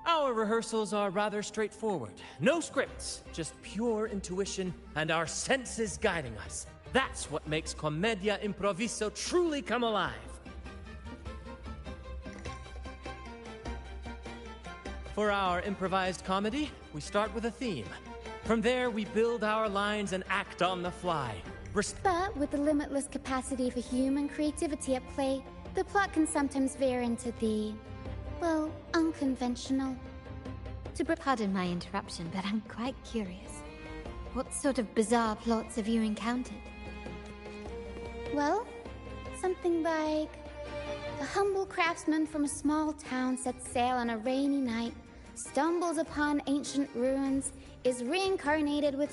Our rehearsals are rather straightforward. No scripts, just pure intuition and our senses guiding us. That's what makes Commedia Improviso truly come alive. For our improvised comedy, we start with a theme. From there, we build our lines and act on the fly. But with the limitless capacity for human creativity at play, the plot can sometimes veer into the, well, unconventional. Pardon my interruption, but I'm quite curious. What sort of bizarre plots have you encountered? Well, something like a humble craftsman from a small town sets sail on a rainy night, stumbles upon ancient ruins, is reincarnated with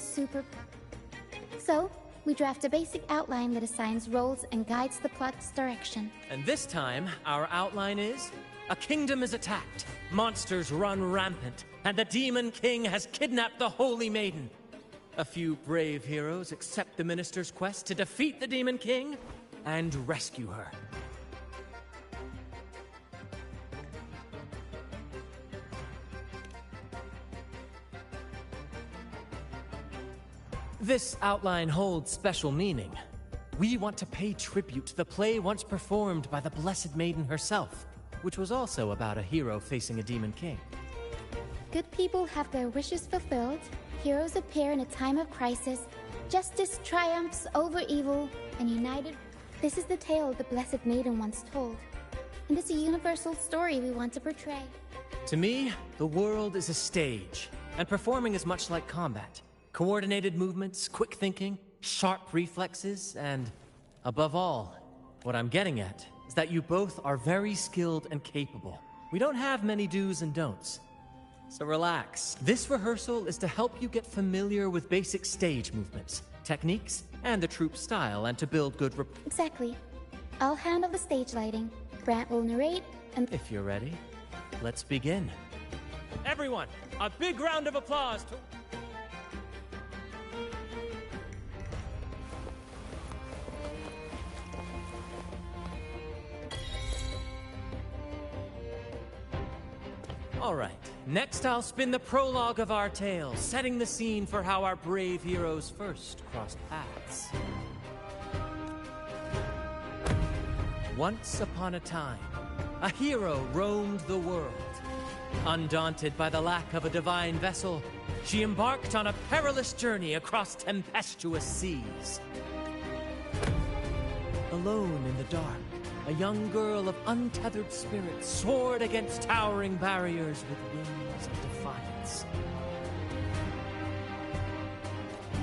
So, we draft a basic outline that assigns roles and guides the plot's direction. And this time, our outline is: a kingdom is attacked, monsters run rampant, and the Demon King has kidnapped the Holy Maiden. A few brave heroes accept the minister's quest to defeat the Demon King and rescue her. This outline holds special meaning. We want to pay tribute to the play once performed by the Blessed Maiden herself, which was also about a hero facing a Demon King. Good people have their wishes fulfilled, heroes appear in a time of crisis, justice triumphs over evil, and united... This is the tale the Blessed Maiden once told, and it's a universal story we want to portray. To me, the world is a stage, and performing is much like combat. Coordinated movements, quick thinking, sharp reflexes, and above all, what I'm getting at is that you both are very skilled and capable. We don't have many do's and don'ts. So relax. This rehearsal is to help you get familiar with basic stage movements, techniques, and the troupe's style, and to build good rapport. Exactly. I'll handle the stage lighting. Brant will narrate, and... If you're ready, let's begin. Everyone, a big round of applause to... All right, next I'll spin the prologue of our tale, setting the scene for how our brave heroes first crossed paths. Once upon a time, a hero roamed the world. Undaunted by the lack of a divine vessel, she embarked on a perilous journey across tempestuous seas. Alone in the dark, a young girl of untethered spirit soared against towering barriers with wings of defiance.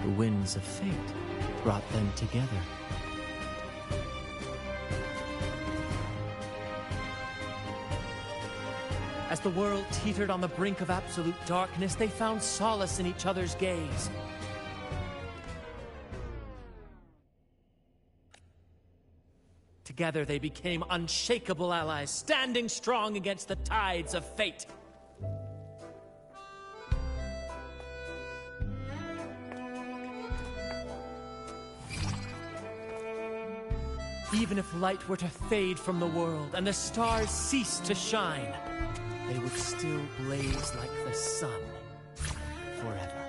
The winds of fate brought them together. As the world teetered on the brink of absolute darkness, they found solace in each other's gaze. Together they became unshakable allies, standing strong against the tides of fate. Even if light were to fade from the world and the stars cease to shine, they would still blaze like the sun forever.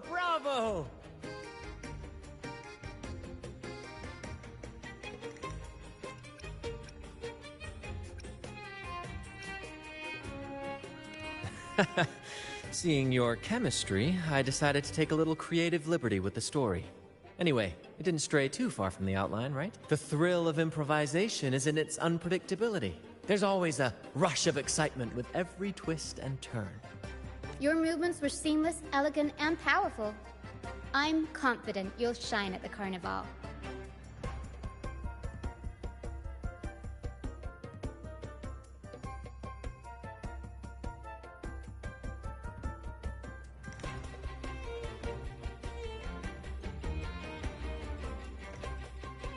Bravo! Bravo! Seeing your chemistry, I decided to take a little creative liberty with the story. Anyway, it didn't stray too far from the outline, right? The thrill of improvisation is in its unpredictability. There's always a rush of excitement with every twist and turn. Your movements were seamless, elegant, and powerful. I'm confident you'll shine at the Carnival.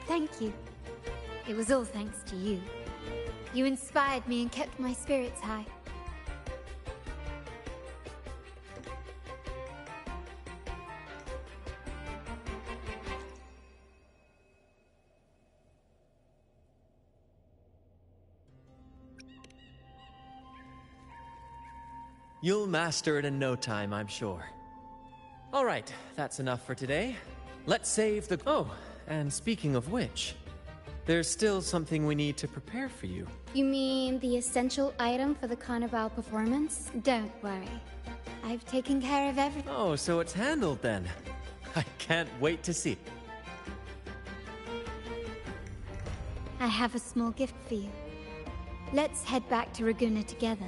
Thank you. It was all thanks to you. You inspired me and kept my spirits high. You'll master it in no time, I'm sure. All right, that's enough for today. Let's save the... Oh, and speaking of which, there's still something we need to prepare for you. You mean the essential item for the Carnival performance? Don't worry. I've taken care of everything. Oh, so it's handled then. I can't wait to see. I have a small gift for you. Let's head back to Raguna together.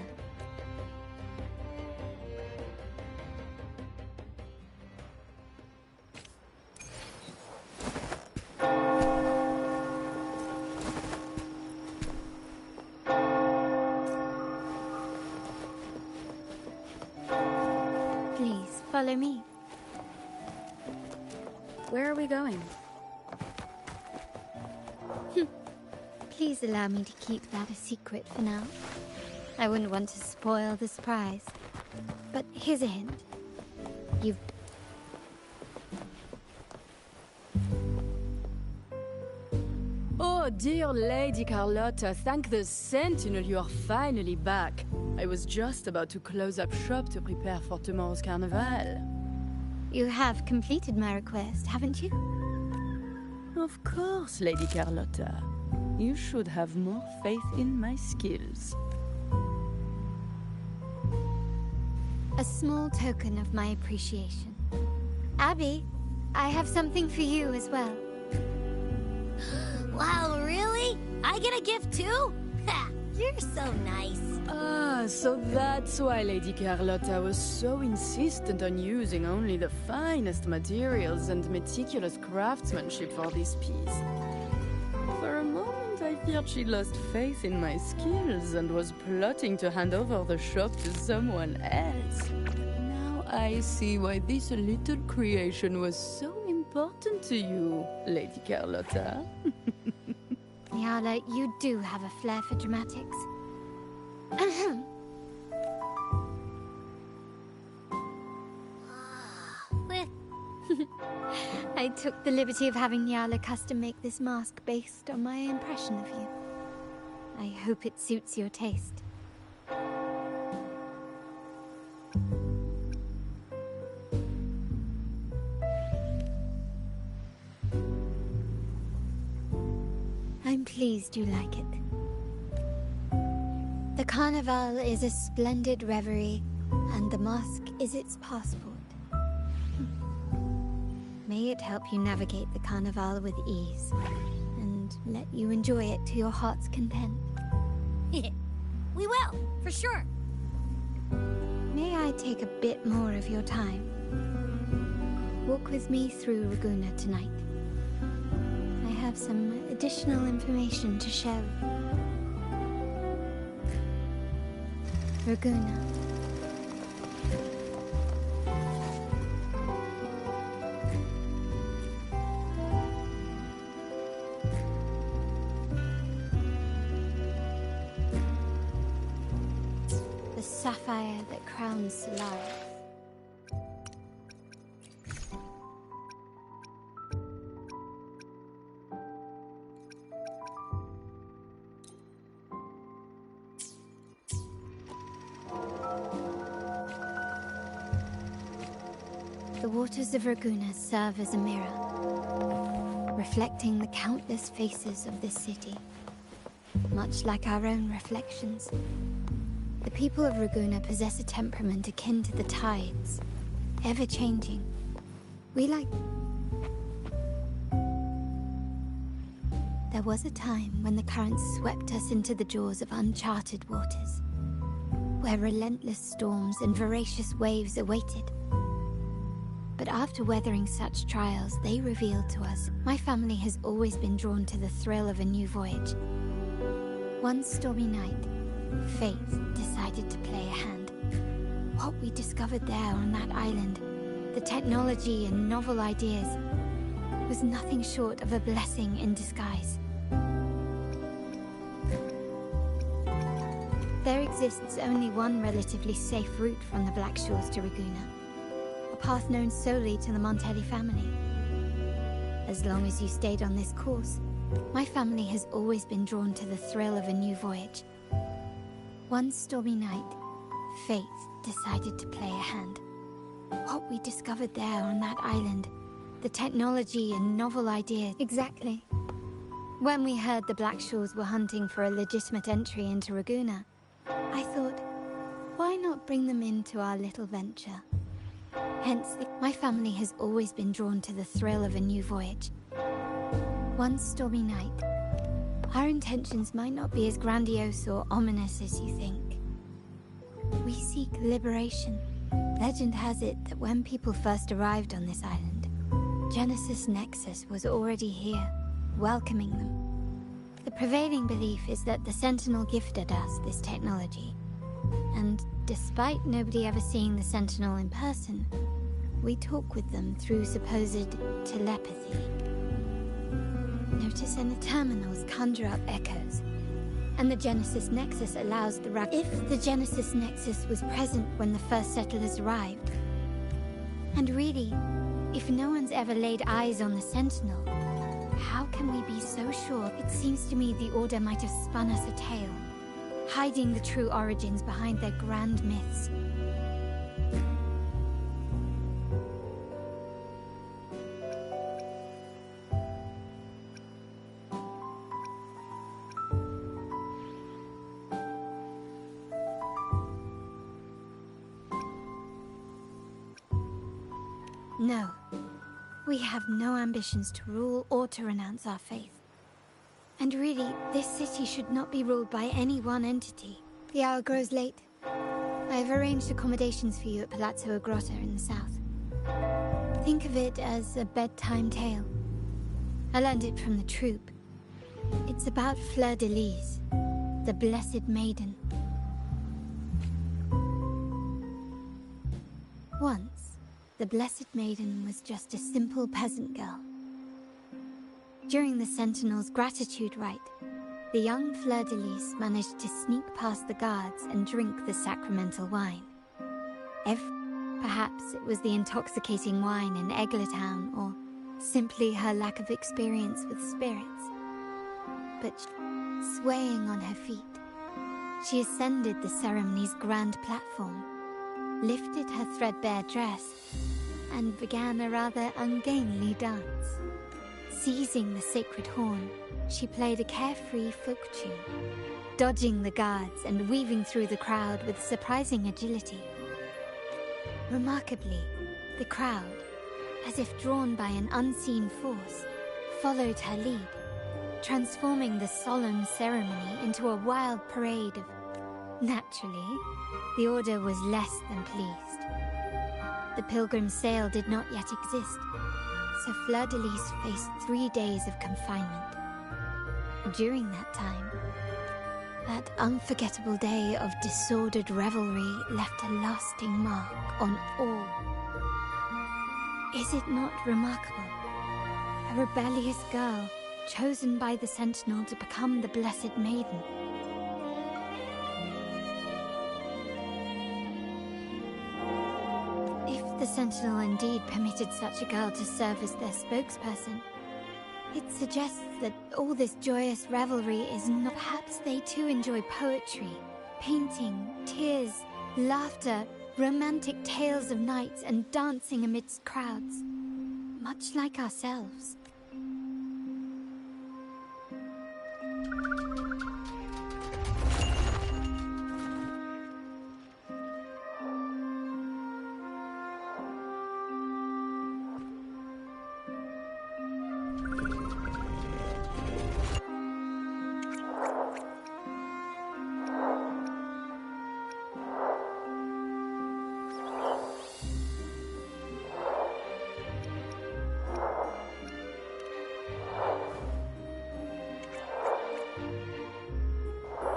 Please, follow me. Where are we going? Please allow me to keep that a secret for now. I wouldn't want to spoil the surprise. But here's a hint. You've... Oh, dear Lady Carlotta, thank the Sentinel you are finally back. I was just about to close up shop to prepare for tomorrow's carnival. You have completed my request, haven't you? Of course, Lady Carlotta. You should have more faith in my skills. A small token of my appreciation. Abby, I have something for you as well. Wow, really? I get a gift too? Ha! You're so nice. Ah, so that's why Lady Carlotta was so insistent on using only the finest materials and meticulous craftsmanship for this piece. For a moment, I feared she lost faith in my skills and was plotting to hand over the shop to someone else. Now I see why this little creation was so important to you, Lady Carlotta. Nyala, you do have a flair for dramatics. Ahem. I took the liberty of having Nyala custom make this mask based on my impression of you. I hope it suits your taste. I'm pleased you like it. The Carnival is a splendid reverie, and the mask is its passport. May it help you navigate the Carnival with ease, and let you enjoy it to your heart's content. We will, for sure. May I take a bit more of your time? Walk with me through Raguna tonight. I have some additional information to share. Raguna. The sapphire that crowns Solaris. The waters of Raguna serve as a mirror, reflecting the countless faces of this city, much like our own reflections. The people of Raguna possess a temperament akin to the tides, ever-changing. There was a time when the currents swept us into the jaws of uncharted waters, where relentless storms and voracious waves awaited. But after weathering such trials, they revealed to us, my family has always been drawn to the thrill of a new voyage. One stormy night, fate decided to play a hand. What we discovered there on that island, the technology and novel ideas, was nothing short of a blessing in disguise. There exists only one relatively safe route from the Black Shores to Raguna, a path known solely to the Montelli family. As long as you stayed on this course, my family has always been drawn to the thrill of a new voyage. One stormy night, fate decided to play a hand. What we discovered there on that island, the technology and novel ideas... Exactly. When we heard the Black Shores were hunting for a legitimate entry into Raguna, I thought, why not bring them into our little venture? Hence, my family has always been drawn to the thrill of a new voyage. One stormy night, our intentions might not be as grandiose or ominous as you think. We seek liberation. Legend has it that when people first arrived on this island, Genesis Nexus was already here, welcoming them. The prevailing belief is that the Sentinel gifted us this technology, and despite nobody ever seeing the Sentinel in person, we talk with them through supposed telepathy. Notice in the terminals conjure up echoes, and the Genesis Nexus allows the If the Genesis Nexus was present when the first settlers arrived, and really, if no one's ever laid eyes on the Sentinel, how can we be so sure? It seems to me the Order might have spun us a tale, hiding the true origins behind their grand myths. No. We have no ambitions to rule or to renounce our faith. And really, this city should not be ruled by any one entity. The hour grows late. I have arranged accommodations for you at Palazzo Grotta in the south. Think of it as a bedtime tale. I learned it from the troupe. It's about Fleur de Lis, the Blessed Maiden. Once, the Blessed Maiden was just a simple peasant girl. During the Sentinel's gratitude rite, the young Fleur de Lis managed to sneak past the guards and drink the sacramental wine. Perhaps it was the intoxicating wine in Eglatown, or simply her lack of experience with spirits. But swaying on her feet, she ascended the ceremony's grand platform, lifted her threadbare dress, and began a rather ungainly dance. Seizing the sacred horn, she played a carefree folk tune, dodging the guards and weaving through the crowd with surprising agility. Remarkably, the crowd, as if drawn by an unseen force, followed her lead, transforming the solemn ceremony into a wild parade of... Naturally, the Order was less than pleased. The pilgrim sale did not yet exist, so Fleur de Lis faced 3 days of confinement. During that time, that unforgettable day of disordered revelry left a lasting mark on all. Is it not remarkable? A rebellious girl chosen by the Sentinel to become the Blessed Maiden. The Sentinel indeed permitted such a girl to serve as their spokesperson. It suggests that all this joyous revelry is not... Perhaps they too enjoy poetry, painting, tears, laughter, romantic tales of knights and dancing amidst crowds, much like ourselves.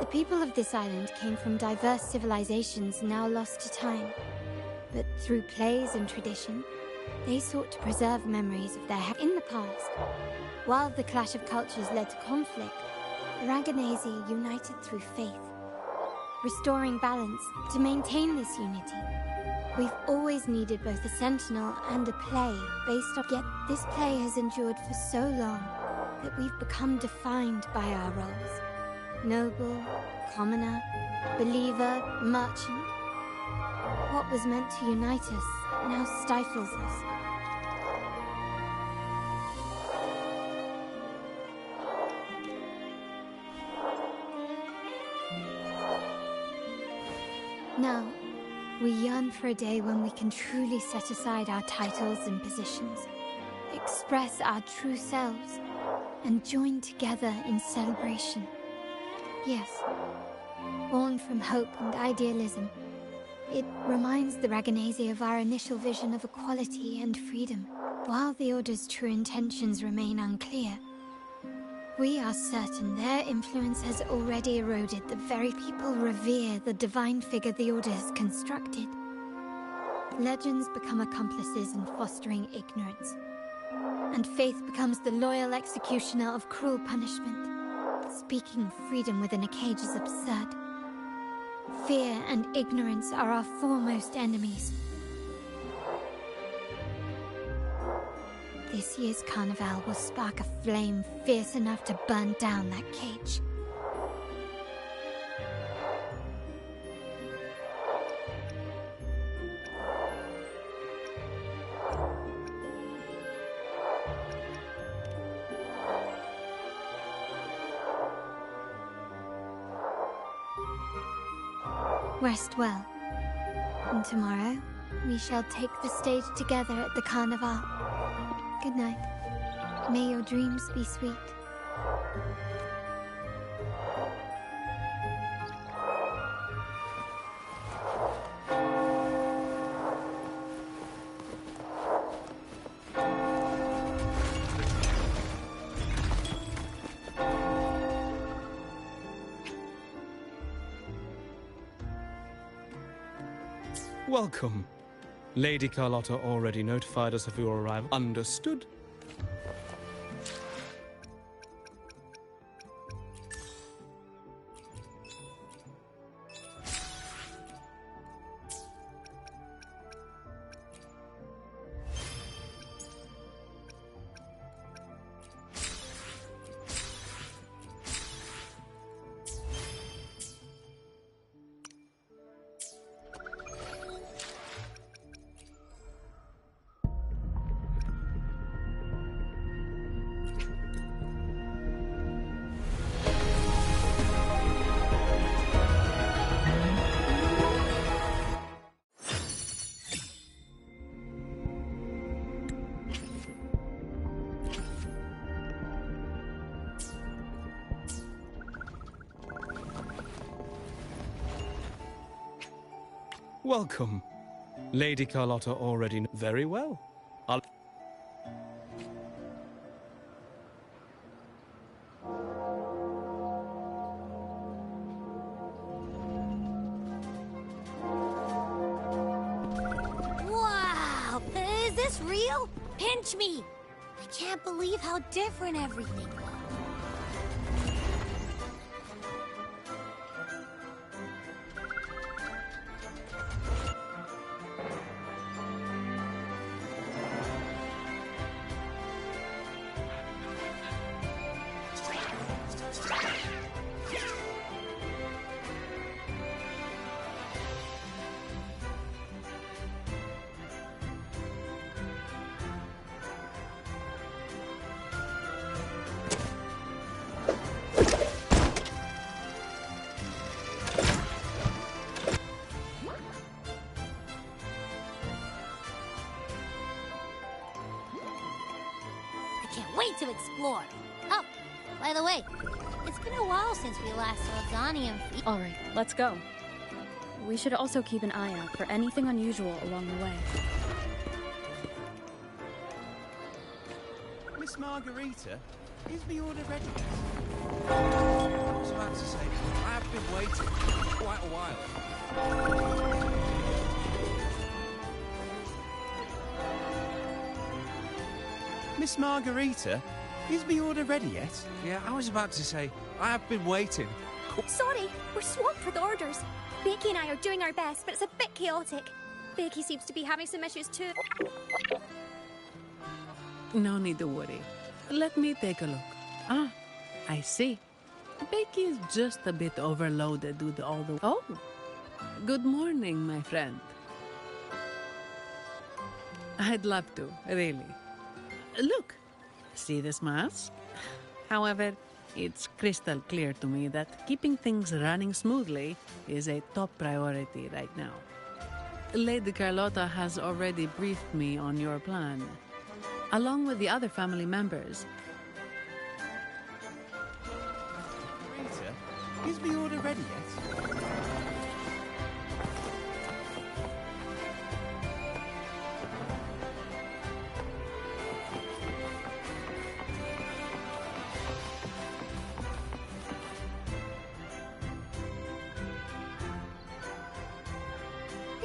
The people of this island came from diverse civilizations now lost to time. But through plays and tradition, they sought to preserve memories of their in the past. While the clash of cultures led to conflict, the Raganazi united through faith, restoring balance to maintain this unity. We've always needed both a sentinel and a play based on... Yet this play has endured for so long that we've become defined by our roles. Noble, commoner, believer, merchant. What was meant to unite us now stifles us. Now, we yearn for a day when we can truly set aside our titles and positions, express our true selves, and join together in celebration. Yes, born from hope and idealism, it reminds the Raganazi of our initial vision of equality and freedom. While the Order's true intentions remain unclear, we are certain their influence has already eroded the very people revere the divine figure the Order has constructed. Legends become accomplices in fostering ignorance, and faith becomes the loyal executioner of cruel punishment. Speaking freedom within a cage is absurd. Fear and ignorance are our foremost enemies. This year's carnival will spark a flame fierce enough to burn down that cage. Rest well. And tomorrow, we shall take the stage together at the carnival. Good night. May your dreams be sweet. Welcome. Lady Carlotta already notified us of your arrival. Understood? Welcome. Lady Carlotta already very well. Wow! Is this real? Pinch me! I can't believe how different everything was. I can't wait to explore. Oh, by the way, it's been a while since we last saw Zani and Fee. All right, let's go. We should also keep an eye out for anything unusual along the way. Miss Margarita, is the order ready? I was about to say, I have been waiting quite a while. Miss Margarita, is the order ready yet? Yeah, I was about to say, I have been waiting. Sorry, we're swamped with orders. Becky and I are doing our best, but it's a bit chaotic. Becky seems to be having some issues too. No need to worry. Let me take a look. Ah, I see. Becky is just a bit overloaded with all the... Oh, good morning, my friend. I'd love to, really. Look, see this mask? However, it's crystal clear to me that keeping things running smoothly is a top priority right now. Lady Carlotta has already briefed me on your plan, along with the other family members. Rita, is the order ready yet?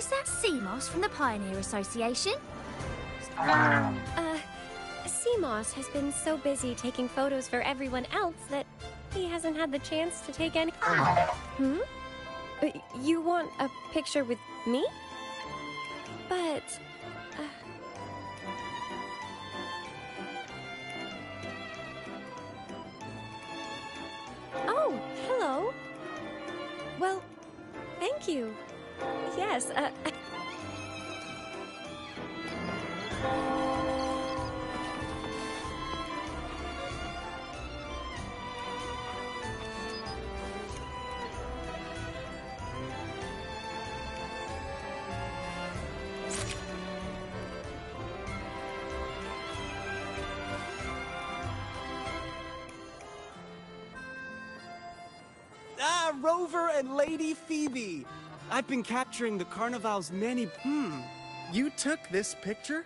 Is that Seamoss from the Pioneer Association? Seamoss has been so busy taking photos for everyone else that he hasn't had the chance to take any... Hmm? You want a picture with me? But... Oh, hello. Well, thank you. Yes, Rover and Lady Phoebe! I've been capturing the Carnival's many... You took this picture?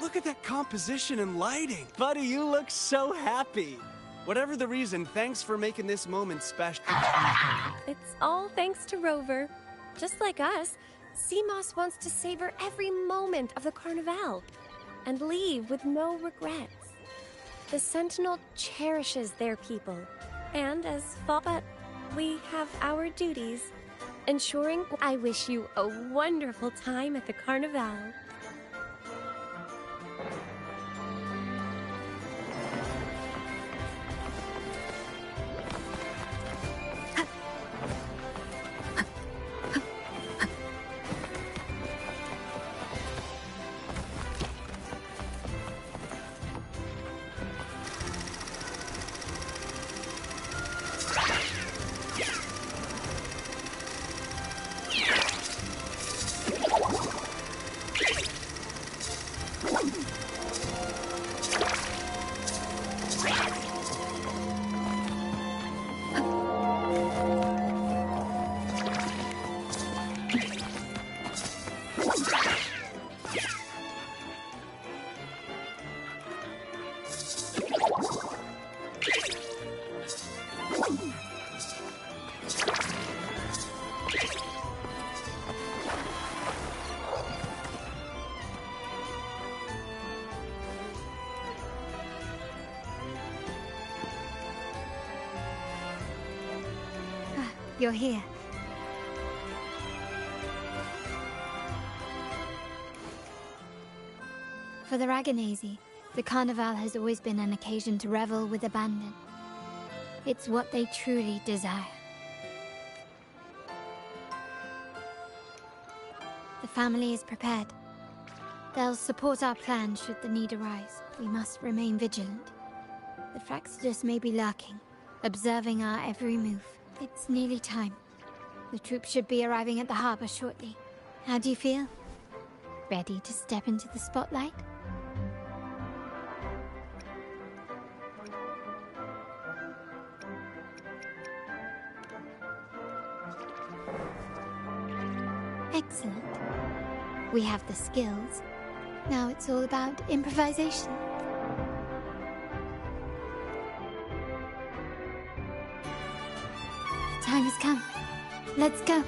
Look at that composition and lighting! Buddy, you look so happy! Whatever the reason, thanks for making this moment special. it's all thanks to Rover. Just like us, Seamoss wants to savor every moment of the Carnival and leave with no regrets. The Sentinel cherishes their people, and but we have our duties. Ensuring I wish you a wonderful time at the Carnival. You're here. For the Raganazi, the Carnival has always been an occasion to revel with abandon. It's what they truly desire. The family is prepared. They'll support our plan should the need arise. We must remain vigilant. The Fraxidus may be lurking, observing our every move. It's nearly time. The troops should be arriving at the harbor shortly. How do you feel? Ready to step into the spotlight? Excellent. We have the skills. Now it's all about improvisation. The time has come. Let's go.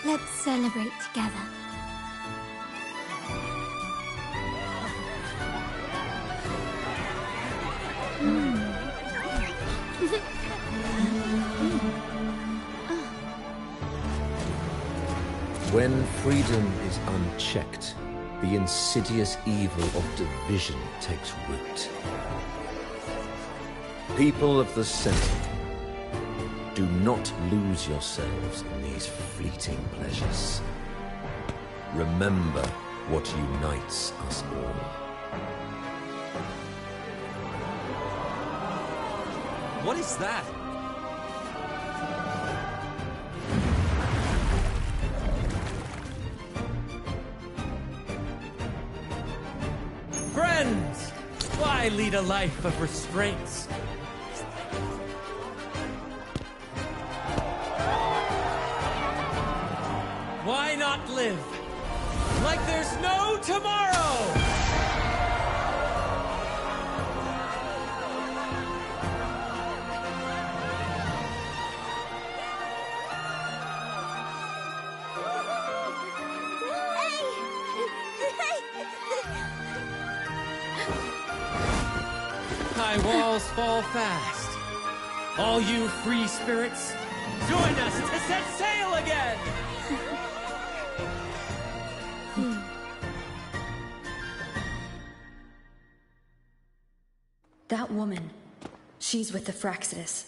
Let's celebrate together. When freedom is unchecked, the insidious evil of division takes root. People of the Center, do not lose yourselves in these fleeting pleasures. Remember what unites us all. What is that? Friends! Why lead a life of restraints? Why not live like there's no tomorrow? High walls fall fast. All you free spirits, join us to set sail again! That woman, she's with the Fraxidus.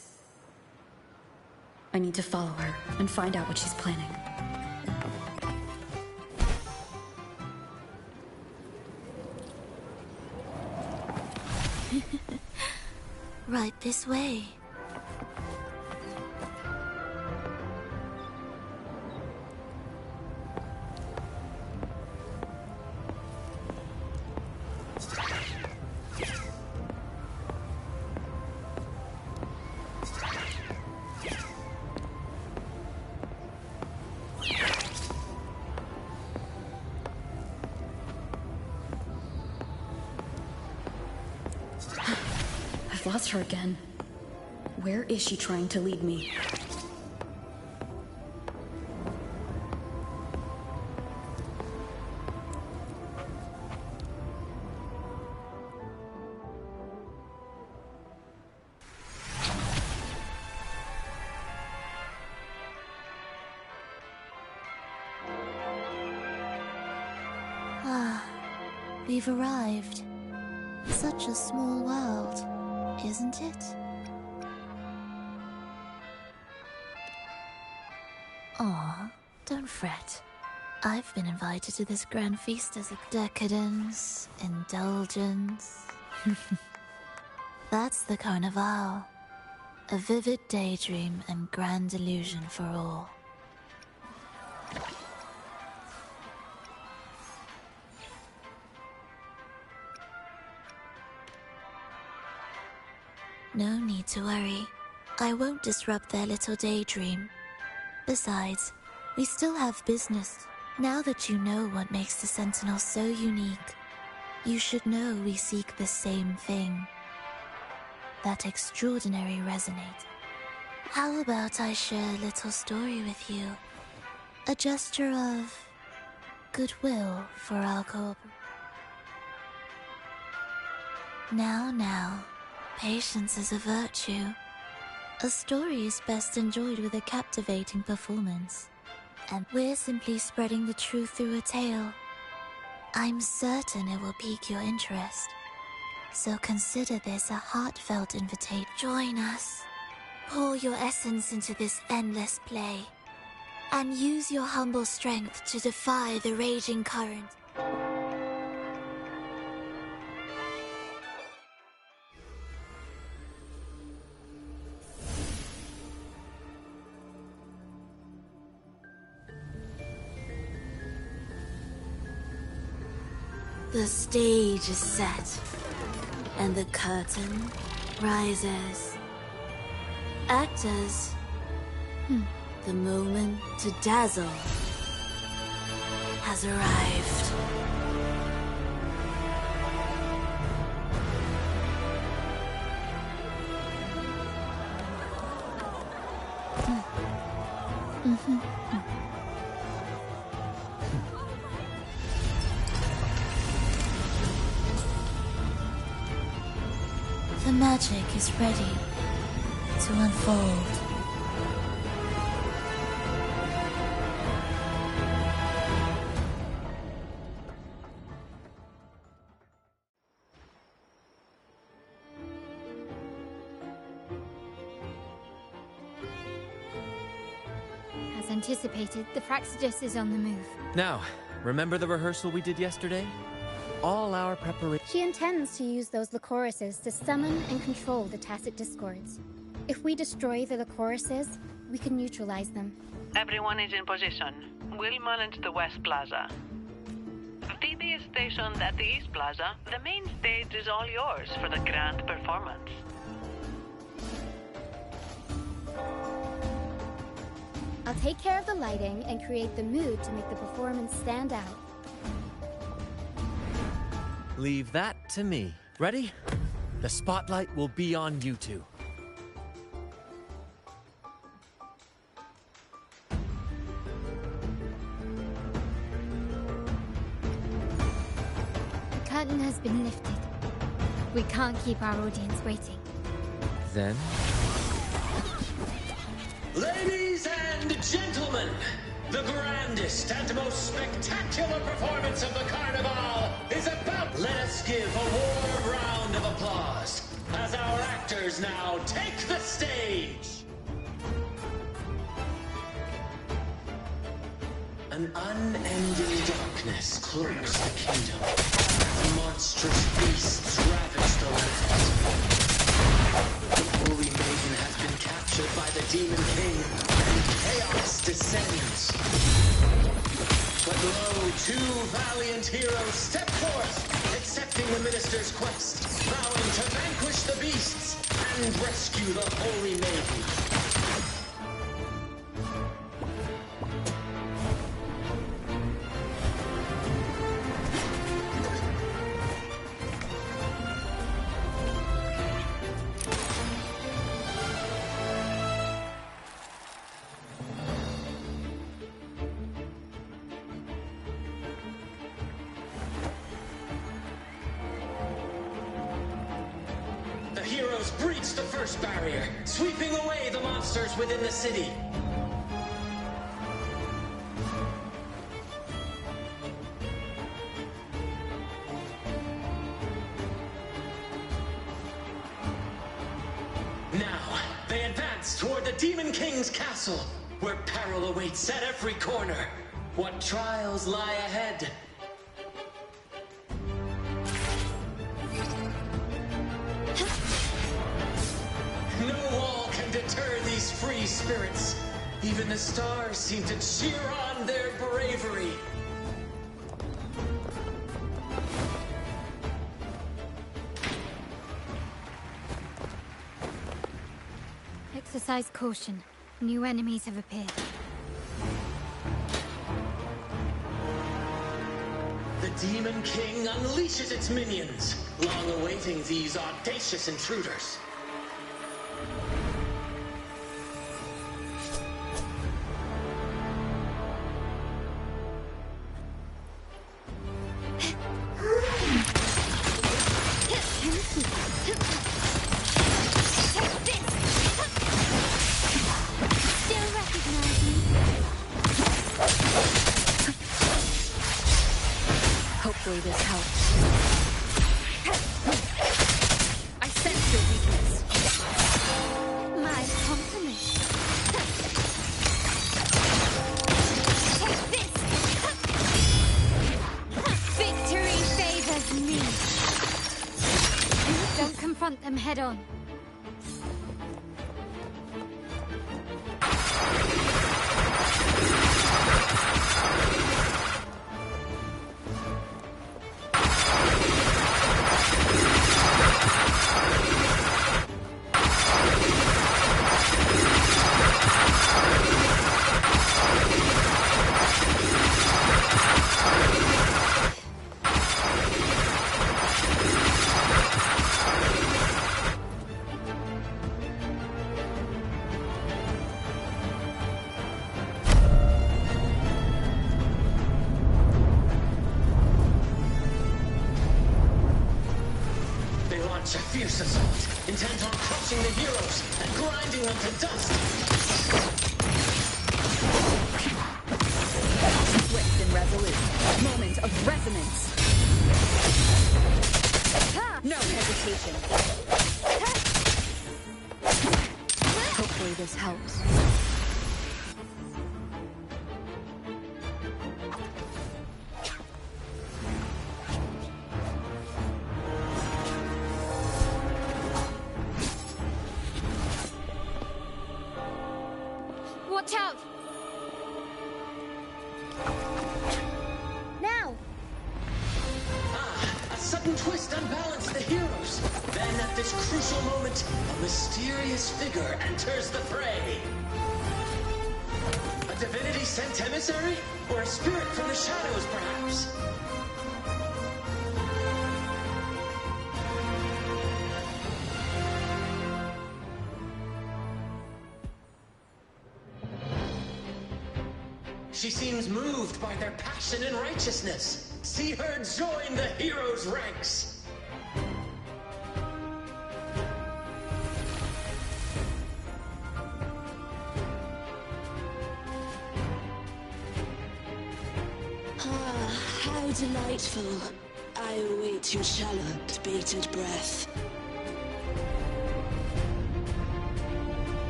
I need to follow her and find out what she's planning. Right this way. I've lost her again. Where is she trying to lead me? We've arrived. Such a small world, isn't it? Aw, don't fret. I've been invited to this grand feast as a decadence, indulgence. That's the Carnival. A vivid daydream and grand illusion for all. No need to worry. I won't disrupt their little daydream. Besides, we still have business. Now that you know what makes the Sentinel so unique, you should know we seek the same thing. That extraordinary resonate. How about I share a little story with you? A gesture of goodwill for our cooperation. Now. Patience is a virtue. A story is best enjoyed with a captivating performance. And we're simply spreading the truth through a tale. I'm certain it will pique your interest. So consider this a heartfelt invitation. Join us. Pour your essence into this endless play. And use your humble strength to defy the raging current. The stage is set, and the curtain rises. Actors, The moment to dazzle has arrived. The magic is ready to unfold. As anticipated, the Fraxidus is on the move. Now, remember the rehearsal we did yesterday? All our preparation. She intends to use those Lycorises to summon and control the Tacit Discords. If we destroy the Lycorises, we can neutralize them. Everyone is in position. We'll manage the West Plaza. Phoebe is stationed at the East Plaza. The main stage is all yours for the grand performance. I'll take care of the lighting and create the mood to make the performance stand out. Leave that to me. Ready? The spotlight will be on you two. The curtain has been lifted. We can't keep our audience waiting. Then... Ladies and gentlemen, the grandest and most spectacular performance of the Carnival is about. Let us give a warm round of applause as our actors now take the stage. An unending darkness cloaks the kingdom. Monstrous beasts ravage the land. The Holy Maiden has been captured by the Demon King, and chaos descends. But lo, two valiant heroes step forth, accepting the minister's quest, vowing to vanquish the beasts and rescue the Holy Maiden. Heroes breach the first barrier, sweeping away the monsters within the city. Now, they advance toward the Demon King's castle, where peril awaits at every corner. What trials lie ahead? No wall can deter these free spirits. Even the stars seem to cheer on their bravery. Exercise caution. New enemies have appeared. The Demon King unleashes its minions, long awaiting these audacious intruders. Hopefully this helps. I sense your weakness. My compliments. Take this! Victory favors me. Don't confront them head on. launch a fierce assault, intent on crushing the heroes and grinding them to dust. Swift and resolute. Moment of resonance. No hesitation. Hopefully this helps. Watch out! Now! A sudden twist unbalanced the heroes. Then at this crucial moment, a mysterious figure enters the fray. A divinity sent emissary? Or a spirit from the shadows, perhaps? She seems moved by their passion and righteousness. See her join the heroes' ranks. Ah, how delightful. I await your shallow, bated breath.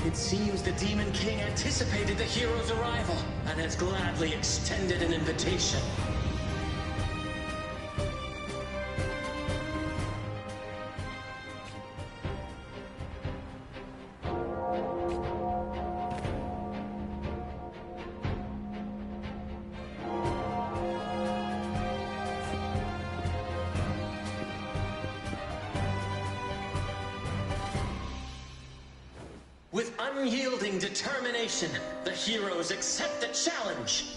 It seems the Demon King anticipated the hero's arrival and has gladly extended an invitation. With unyielding determination, the heroes accept the challenge.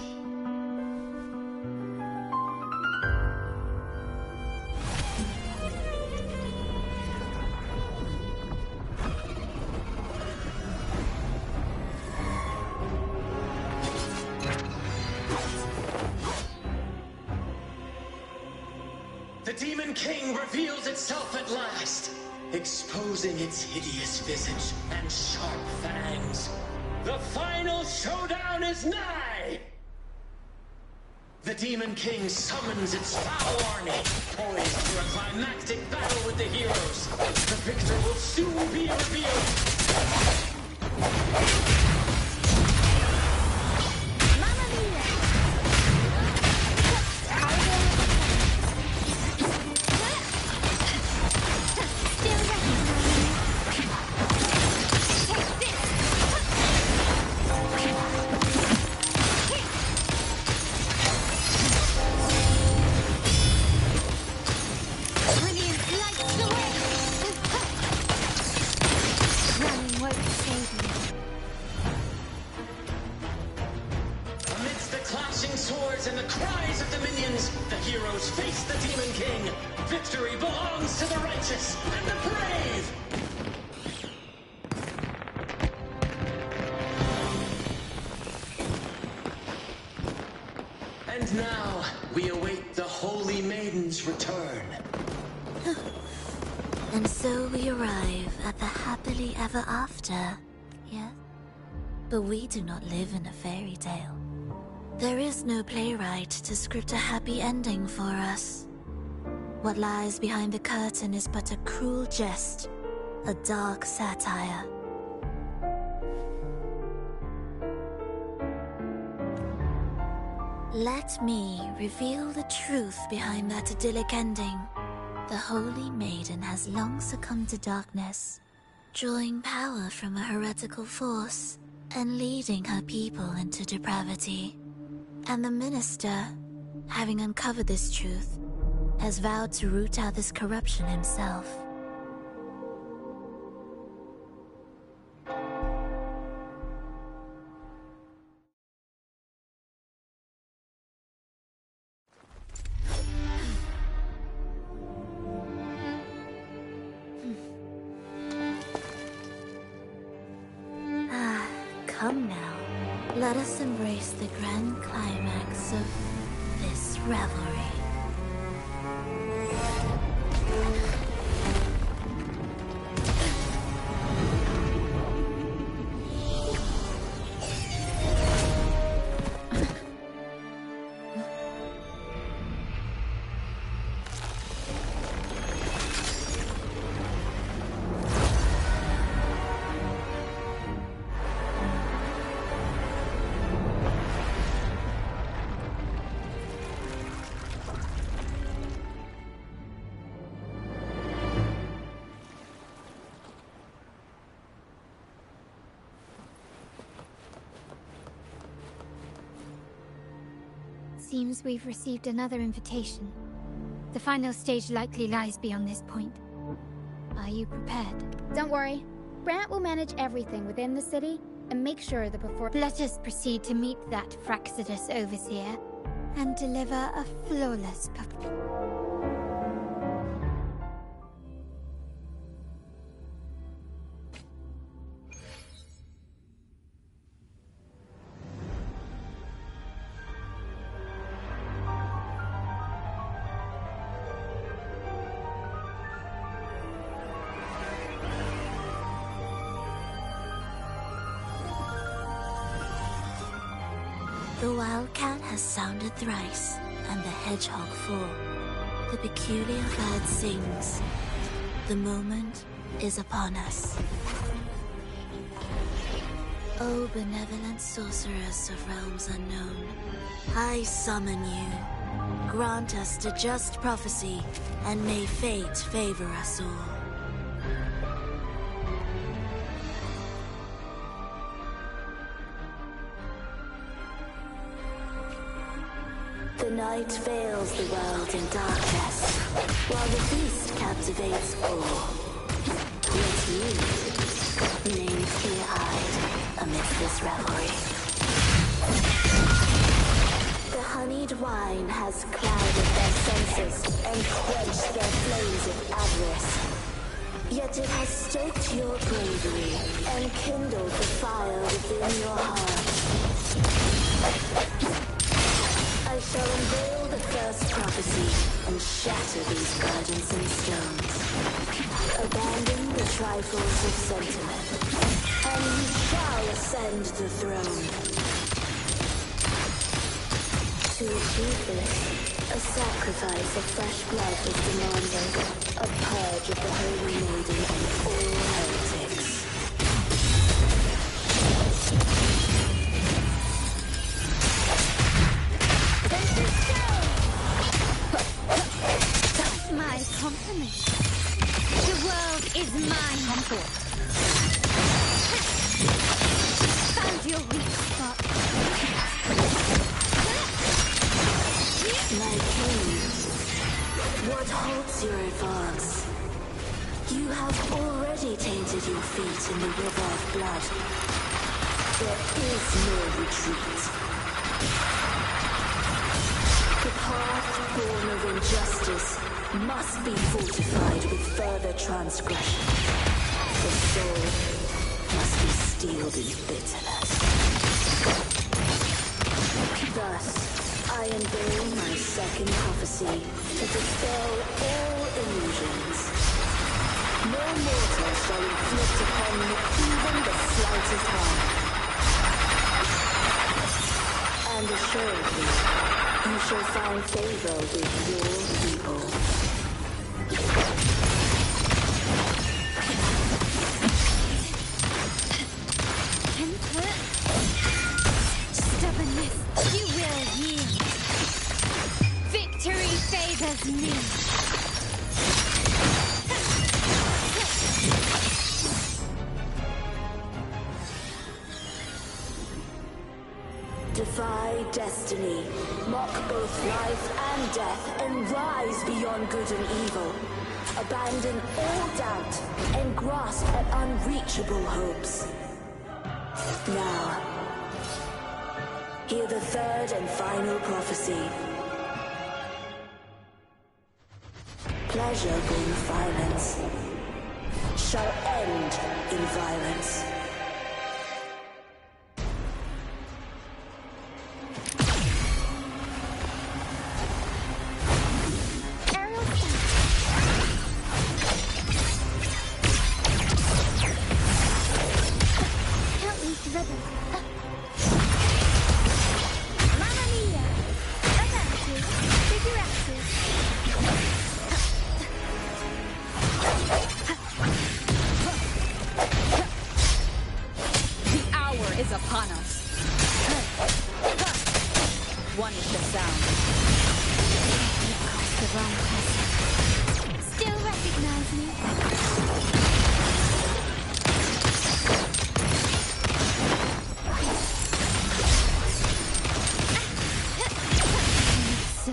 The Demon King reveals itself at last, exposing its hideous visage and sharp fangs. The final showdown is nigh! The Demon King summons its foul army, poised for a climactic battle with the heroes. The victor will soon be revealed. Amidst the clashing swords and the cries of the minions, the heroes face the Demon King. Victory belongs to the righteous and the brave! And now, we await the Holy Maiden's return. And so we arrive at the happily ever after, yes? But we do not live in a fairy tale. There is no playwright to script a happy ending for us. What lies behind the curtain is but a cruel jest, a dark satire. Let me reveal the truth behind that idyllic ending. The Holy Maiden has long succumbed to darkness, drawing power from a heretical force and leading her people into depravity. And the minister, having uncovered this truth, has vowed to root out this corruption himself. Come now, let us embrace the grand climax of this revelry. seems we've received another invitation. The final stage likely lies beyond this point. Are you prepared? Don't worry. Brant will manage everything within the city and make sure that before— Let us proceed to meet that Fraxidus Overseer and deliver a flawless performance. The wildcat has sounded thrice, and the hedgehog four. The peculiar bird sings. The moment is upon us. O benevolent sorceress of realms unknown, I summon you. Grant us the just prophecy, and may fate favor us all. The night veils the world in darkness, while the beast captivates all. Yet you remain clear-eyed amidst this revelry. The honeyed wine has clouded their senses and quenched their flames of avarice. Yet it has stoked your bravery and kindled the fire within your heart. I shall unveil the first prophecy and shatter these burdensome stones. Abandon the trifles of sentiment, and you shall ascend the throne. To achieve this, a sacrifice of fresh blood was demanded, a purge of the holy maiden and all heretics. My compliment. The world is mine. Found your weak spot. My king, what halts your advance? You have already tainted your feet in the river of blood. There is no retreat. The path born of injustice must be fortified with further transgression. The soul must be steeled in bitterness. Thus, I unveil my second prophecy to dispel all illusions. No mortal shall inflict upon me even the slightest harm. And assuredly, you shall find favor with your people. Stubbornness, you will yield. Victory favors me. Defy destiny, mock both life and death, and rise beyond good and evil. Abandon all doubt and grasp at unreachable hopes. Now, hear the third and final prophecy. Pleasure brings violence, shall end in violence.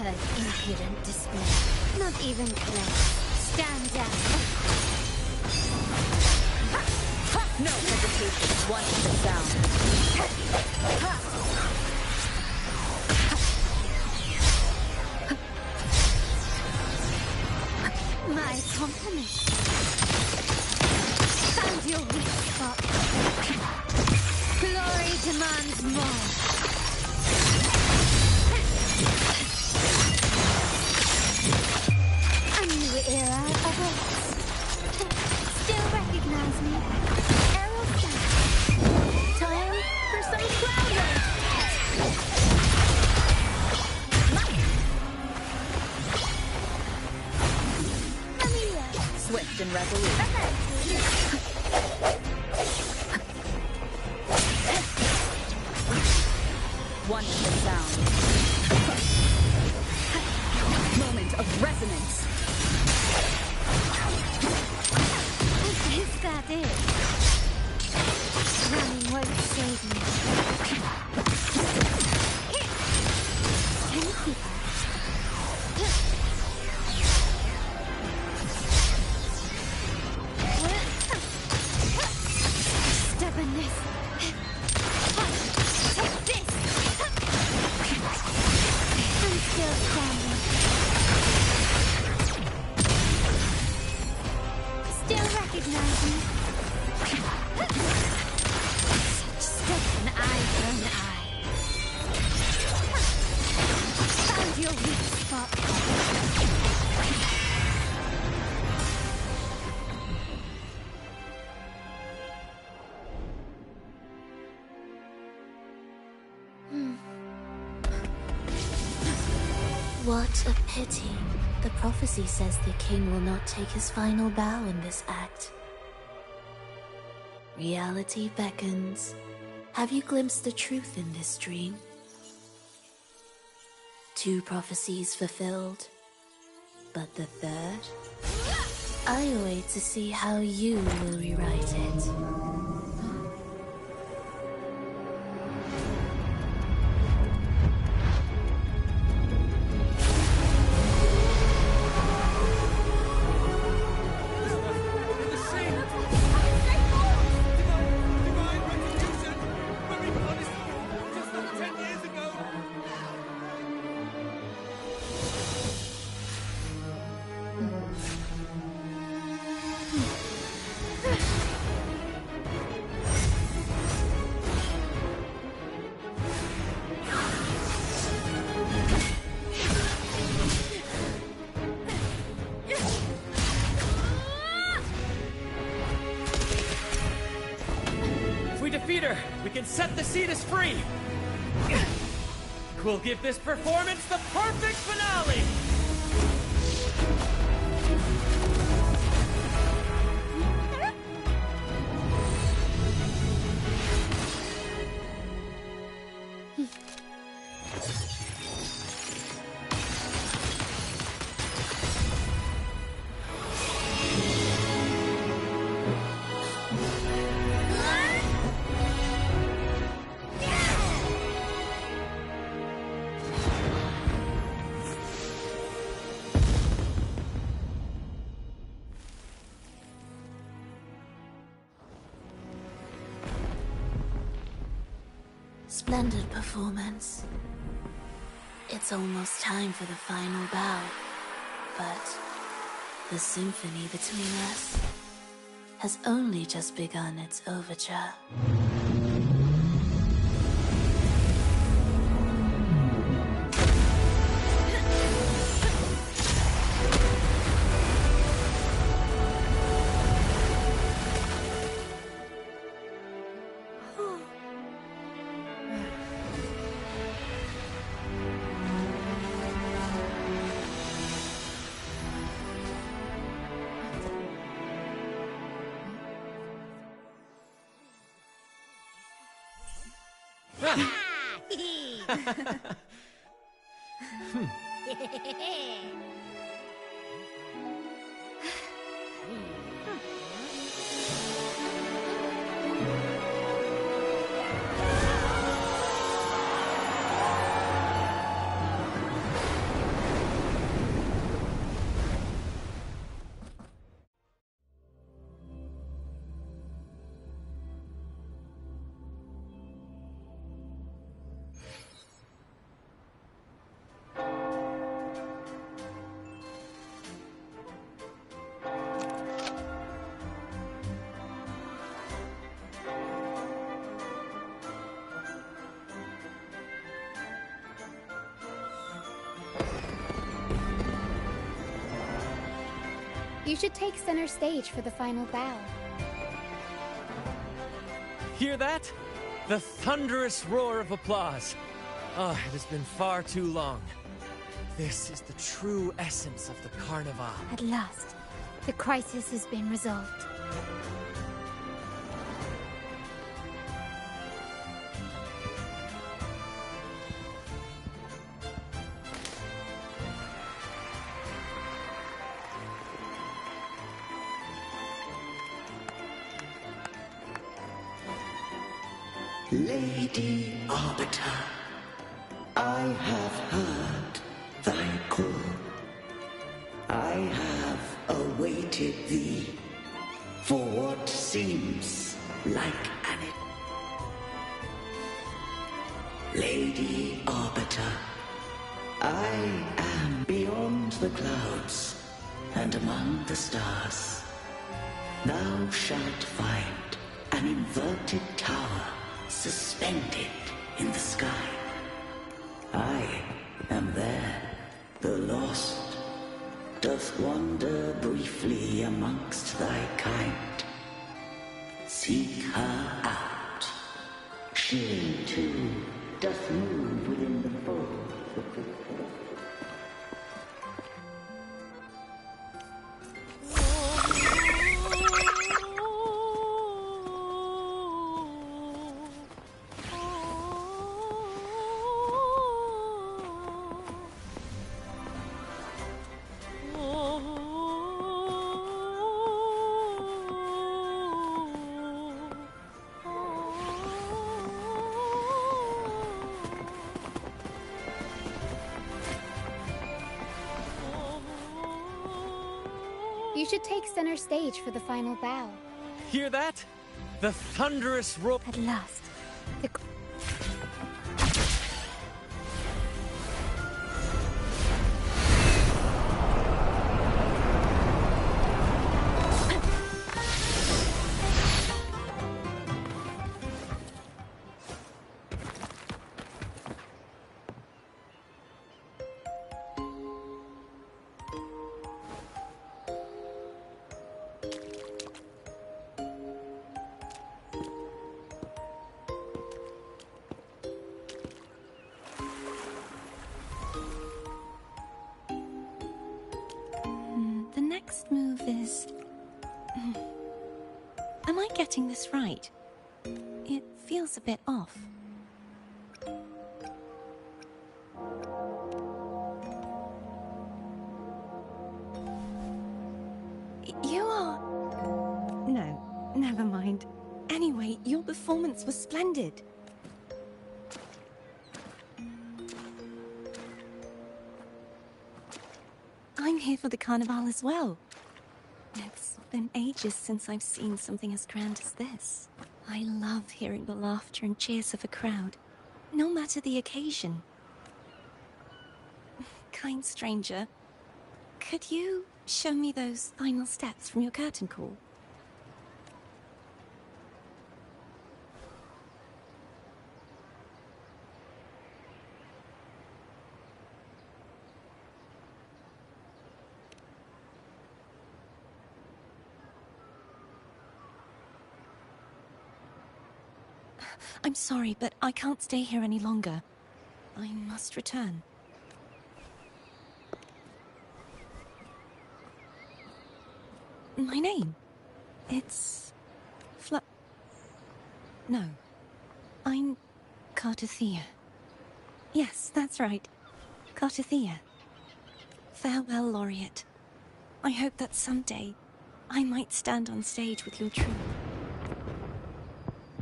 Her impudent display. Not even close. Stand down. No hesitation once the sound. My compliments. Found your weak spot. Glory demands more. A new era awaits. Still recognize me? Time for some cloud Swift and resolute. Wonderful sound. Moment of resonance. Is that it? Running won't save me. Can you keep her? Stubbornness. Take this. I'm still standing. Still recognize me. Stubborn eye for an eye. Found your weak spot. What a pity. The prophecy says the king will not take his final bow in this act. Reality beckons. Have you glimpsed the truth in this dream? 2 prophecies fulfilled, but the third? I await to see how you will rewrite it. We can set the Cetus free! We'll give this performance the perfect finale! Splendid performance. It's almost time for the final bow, but the symphony between us has only just begun its overture. You should take center stage for the final bow. Hear that? The thunderous roar of applause. Oh, it has been far too long. This is the true essence of the Carnival. At last, the crisis has been resolved. Lady Arbiter, I have heard thy call. I have awaited thee for what seems like an... Lady Arbiter, I am beyond the clouds and among the stars. Thou shalt find an inverted tower suspended in the sky. I am there. The lost doth wander briefly amongst thy kind. Seek her out. She too doth move within the fold of the You should take center stage for the final bow. Hear that? The thunderous roar. At last, the... The next move is... Am I getting this right? It feels a bit off. You are... No, never mind. Anyway, your performance was splendid. I'm here for the Carnival as well. It's been ages since I've seen something as grand as this. I love hearing the laughter and cheers of a crowd, no matter the occasion. Kind stranger, could you show me those final steps from your curtain call? I'm sorry, but I can't stay here any longer. I must return. My name? It's... No. I'm Cartothea. Yes, that's right. Cartothea. Farewell, Laureate. I hope that someday I might stand on stage with your troupe.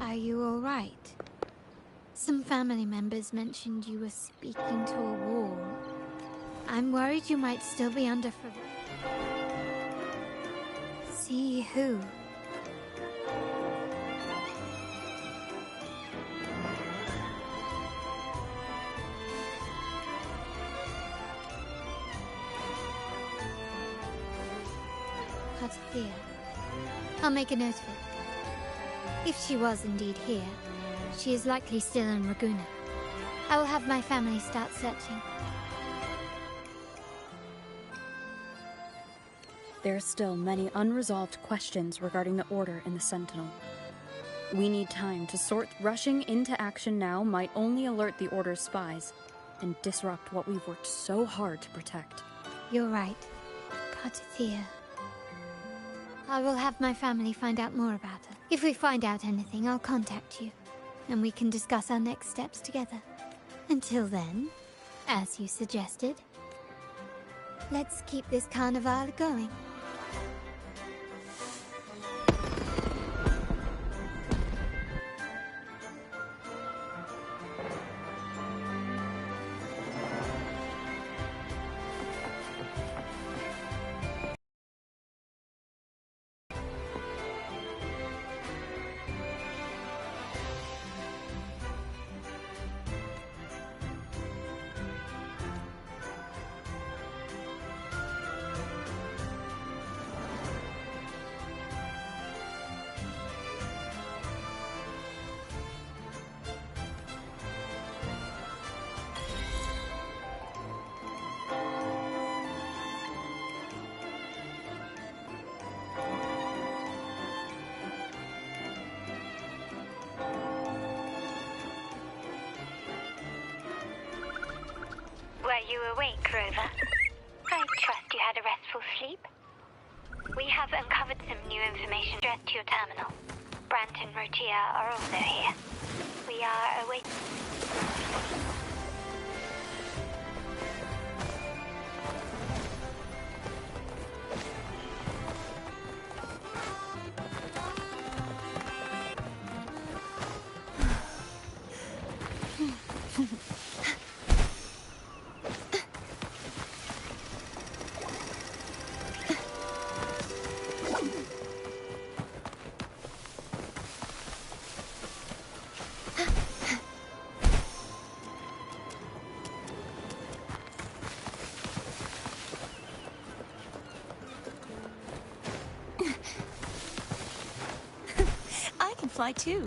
Are you all right? Some family members mentioned you were speaking to a wall. I'm worried you might still be under See who? Cartothea. I'll make a note of it. If she was indeed here, she is likely still in Ragusa. I will have my family start searching. There are still many unresolved questions regarding the Order and the Sentinel. We need time to sort. Rushing into action now might only alert the Order's spies and disrupt what we've worked so hard to protect. You're right, Cartathea. I will have my family find out more about her. If we find out anything, I'll contact you, and we can discuss our next steps together. Until then, as you suggested, let's keep this carnival going. Were you awake, Rover? I trust you had a restful sleep. We have uncovered some new information addressed to your terminal. Brant and Rotia are also here. We are awaiting... Fly too.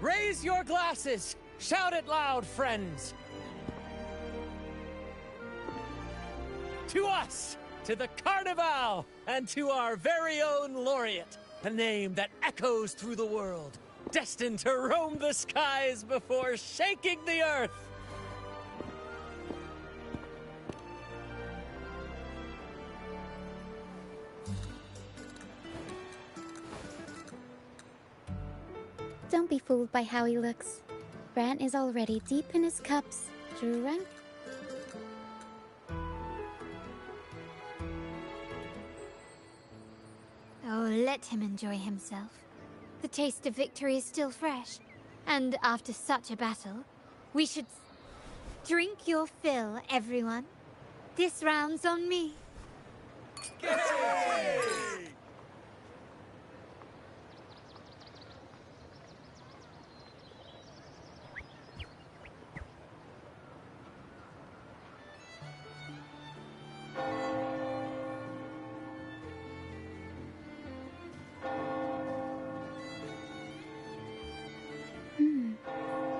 Raise your glasses! Shout it loud, friends! To us! To the Carnival! And to our very own laureate! A name that echoes through the world, destined to roam the skies before shaking the earth! Don't be fooled by how he looks. Brant is already deep in his cups, drunk. Oh, let him enjoy himself. The taste of victory is still fresh. And after such a battle, we should... Drink your fill, everyone. This round's on me. Yay!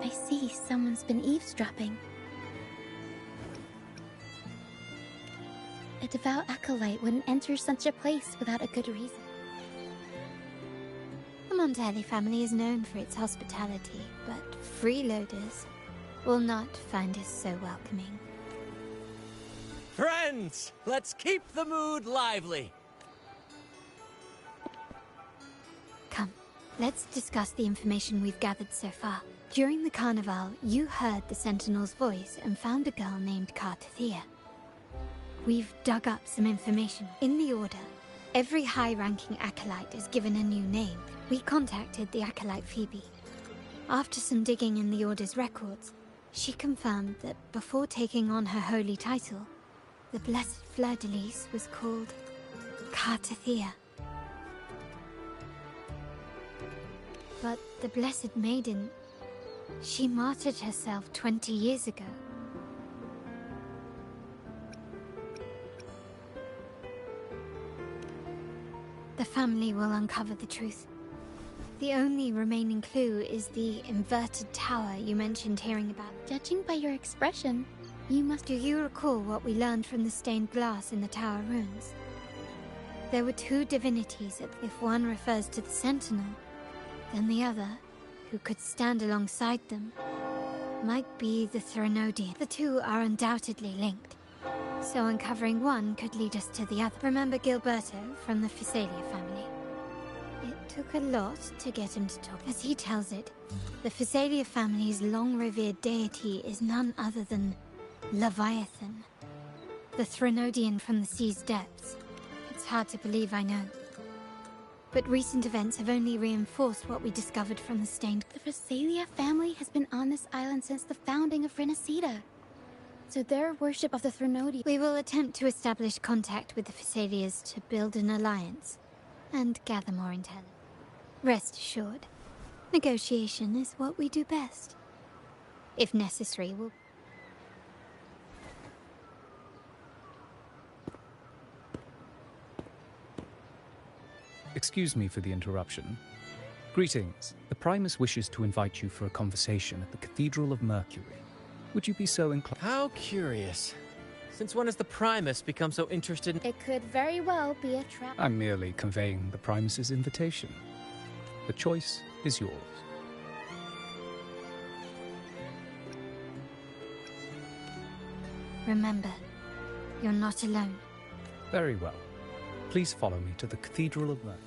I see someone's been eavesdropping. A devout acolyte wouldn't enter such a place without a good reason. The Montelli family is known for its hospitality, but freeloaders will not find us so welcoming. Friends, let's keep the mood lively. Come, let's discuss the information we've gathered so far. During the carnival, you heard the Sentinel's voice and found a girl named Cartathea. We've dug up some information. In the Order, every high-ranking acolyte is given a new name. We contacted the acolyte Phoebe. After some digging in the Order's records, she confirmed that before taking on her holy title, the Blessed Fleur-de-Lis was called Cartathea. but the Blessed Maiden, she martyred herself 20 years ago. The family will uncover the truth. The only remaining clue is the inverted tower you mentioned hearing about. Judging by your expression, you must... Do you recall what we learned from the stained glass in the tower ruins? There were two divinities. If one refers to the Sentinel, then the other, who could stand alongside them, might be the Threnodian. The two are undoubtedly linked, so uncovering one could lead us to the other. Remember Gilberto from the Physalia family? It took a lot to get him to talk. As he tells it, the Physalia family's long-revered deity is none other than Leviathan, the Threnodian from the sea's depths. It's hard to believe, I know. But recent events have only reinforced what we discovered from the stained... The Physalia family has been on this island since the founding of Rinascita. So their worship of the Threnodian... We will attempt to establish contact with the Physalias to build an alliance and gather more intel. Rest assured, negotiation is what we do best. If necessary, we'll... Excuse me for the interruption. Greetings. The Primus wishes to invite you for a conversation at the Cathedral of Mercury. Would you be so inclined? How curious. Since when has the Primus become so interested in... It could very well be a trap. I'm merely conveying the Primus's invitation. The choice is yours. Remember, you're not alone. Very well. Please follow me to the Cathedral of Mercury.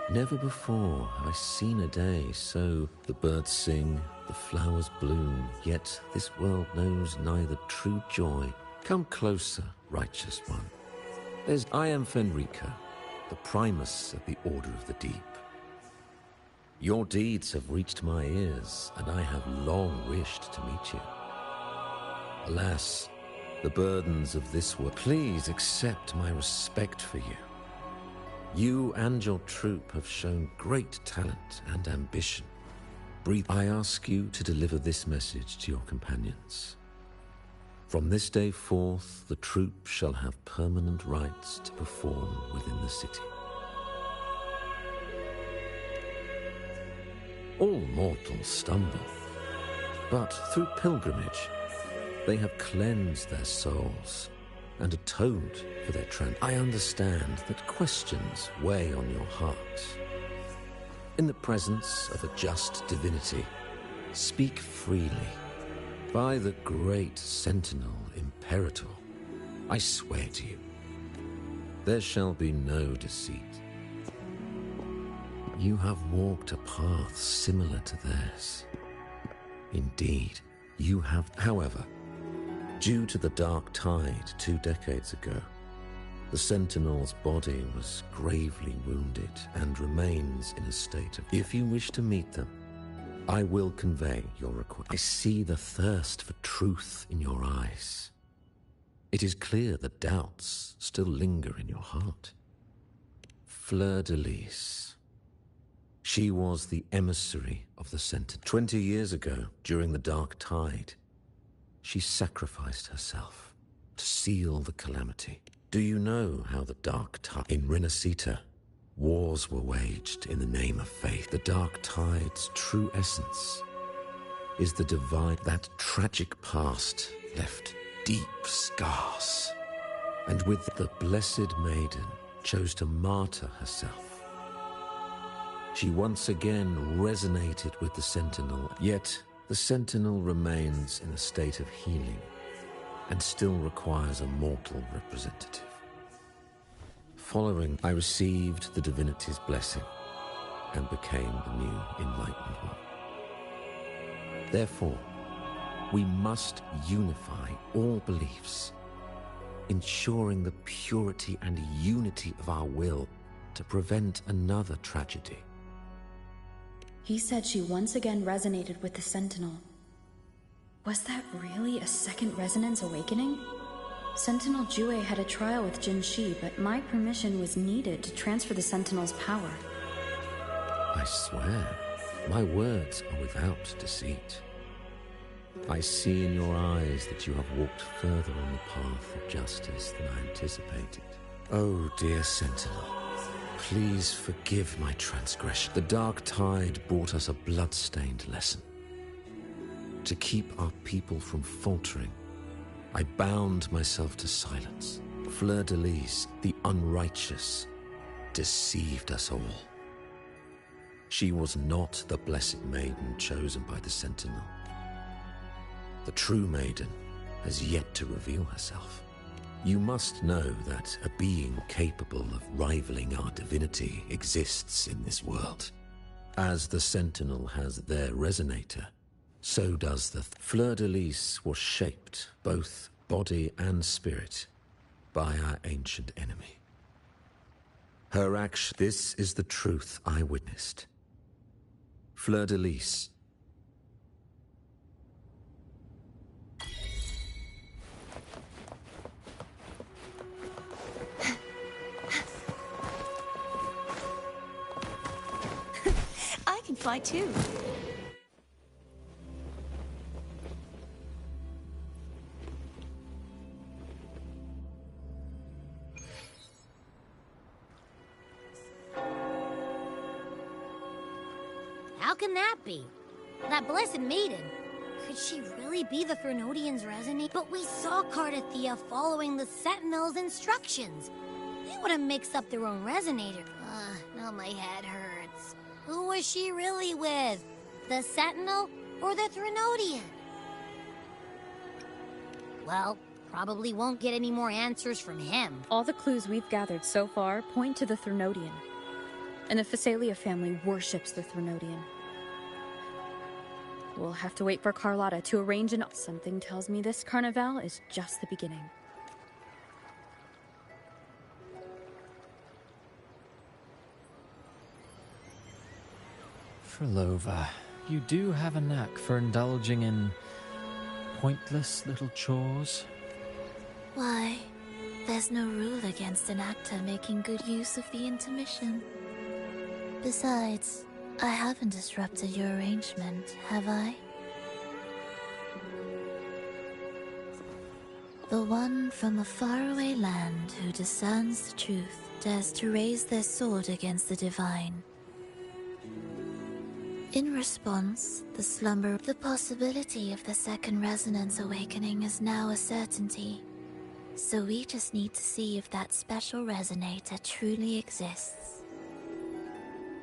Never before have I seen a day so the birds sing, the flowers bloom, yet this world knows neither true joy. Come closer, righteous one. I am Fenrico, the Primus of the Order of the Deep. Your deeds have reached my ears, and I have long wished to meet you. Alas, the burdens of this world. Please accept my respect for you. You and your troop have shown great talent and ambition. I ask you to deliver this message to your companions. From this day forth, the troop shall have permanent rights to perform within the city. All mortals stumble, but through pilgrimage, they have cleansed their souls and atoned for their I understand that questions weigh on your heart. In the presence of a just divinity, speak freely. By the great Sentinel Imperator, I swear to you, there shall be no deceit. You have walked a path similar to theirs. Indeed, you have, however, due to the dark tide 2 decades ago, the Sentinel's body was gravely wounded and remains in a state of... If you wish to meet them, I will convey your request. I see the thirst for truth in your eyes. It is clear that doubts still linger in your heart. Fleur-de-Lis. She was the emissary of the Sentinel. 20 years ago, during the Dark Tide, she sacrificed herself to seal the calamity. Do you know how the Dark Tide... In Rinascita, wars were waged in the name of faith. The Dark Tide's true essence is the divine... That tragic past left deep scars. And with the Blessed Maiden chose to martyr herself. She once again resonated with the Sentinel, yet the Sentinel remains in a state of healing and still requires a mortal representative. Following, I received the divinity's blessing and became the new Enlightened One. Therefore, we must unify all beliefs, ensuring the purity and unity of our will to prevent another tragedy. He said she once again resonated with the Sentinel. Was that really a second resonance awakening? Sentinel Jue had a trial with Jin Shi, but my permission was needed to transfer the Sentinel's power. I swear, my words are without deceit. I see in your eyes that you have walked further on the path of justice than I anticipated. Oh, dear Sentinel, please forgive my transgression. The Dark Tide brought us a blood-stained lesson. To keep our people from faltering, I bound myself to silence. Fleur-de-Lis, the unrighteous, deceived us all. She was not the Blessed Maiden chosen by the Sentinel. The true Maiden has yet to reveal herself. You must know that a being capable of rivaling our divinity exists in this world. As the Sentinel has their resonator, so does the Fleur-de-Lis was shaped, both body and spirit, by our ancient enemy. Her action, this is the truth I witnessed. Fleur-de-Lis. I can fly too. How can that be? That Blessed Maiden. Could she really be the Threnodian's resonator? But we saw Cardathea following the Sentinel's instructions. They would have mixed up their own resonator. Now my head hurts. Who was she really with? The Sentinel or the Threnodian? Well, probably won't get any more answers from him. All the clues we've gathered so far point to the Threnodian. And the Phasalia family worships the Threnodian. We'll have to wait for Carlotta to arrange an... Something tells me this carnival is just the beginning. Frolova, you do have a knack for indulging in pointless little chores. Why, there's no rule against an actor making good use of the intermission. Besides, I haven't disrupted your arrangement, have I? The one from a faraway land who discerns the truth dares to raise their sword against the divine. In response, the possibility of the second resonance awakening is now a certainty. So we just need to see if that special resonator truly exists.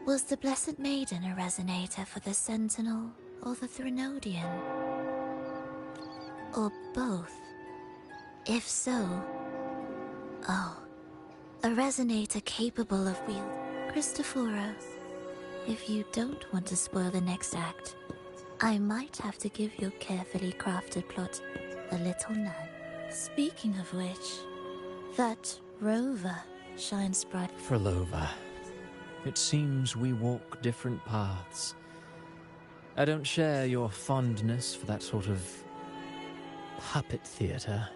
Was the Blessed Maiden a resonator for the Sentinel or the Threnodian? Or both? If so... Oh, a resonator capable of wield... Cristoforo, if you don't want to spoil the next act, I might have to give your carefully crafted plot a little nudge. Speaking of which, that rover shines bright... Frolova, it seems we walk different paths. I don't share your fondness for that sort of puppet theater.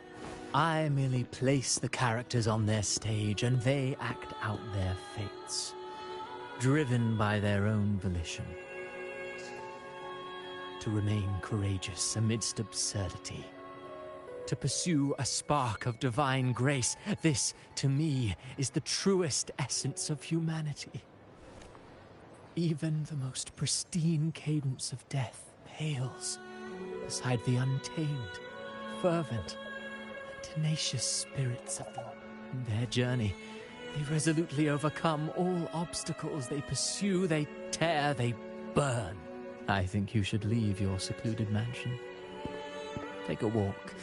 I merely place the characters on their stage and they act out their fates, driven by their own volition. To remain courageous amidst absurdity. To pursue a spark of divine grace. This, to me, is the truest essence of humanity. Even the most pristine cadence of death pales beside the untamed, fervent, and tenacious spirits of them. In their journey, they resolutely overcome all obstacles. They pursue, they tear, they burn. I think you should leave your secluded mansion. Take a walk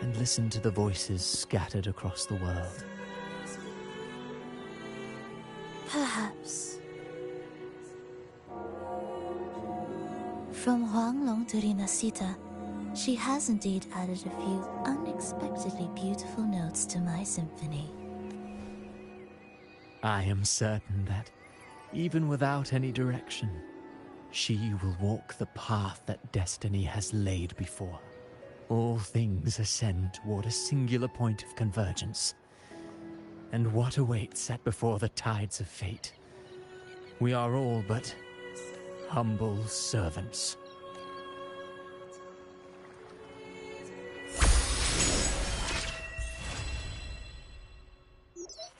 and listen to the voices scattered across the world. Perhaps. From Huanglong to Rinascita, she has indeed added a few unexpectedly beautiful notes to my symphony. I am certain that, even without any direction, she will walk the path that destiny has laid before her. All things ascend toward a singular point of convergence. And what awaits set before the tides of fate? We are all but humble servants.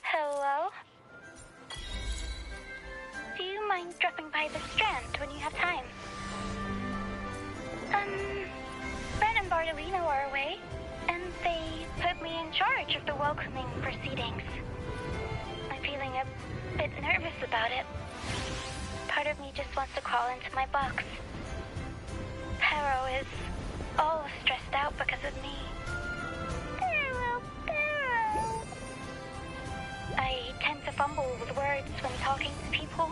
Hello? Do you mind dropping by the Strand when you have time? Fred and Bartolino are away, and they put me in charge of the welcoming proceedings. I'm feeling a bit nervous about it. Part of me just wants to crawl into my box. Pero is all stressed out because of me. Pero. I tend to fumble with words when talking to people.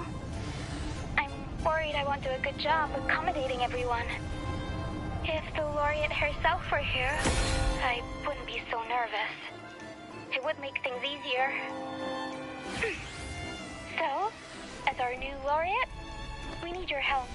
I'm worried I won't do a good job accommodating everyone. If the laureate herself were here, I wouldn't be so nervous. It would make things easier. So, as our new laureate, we need your help.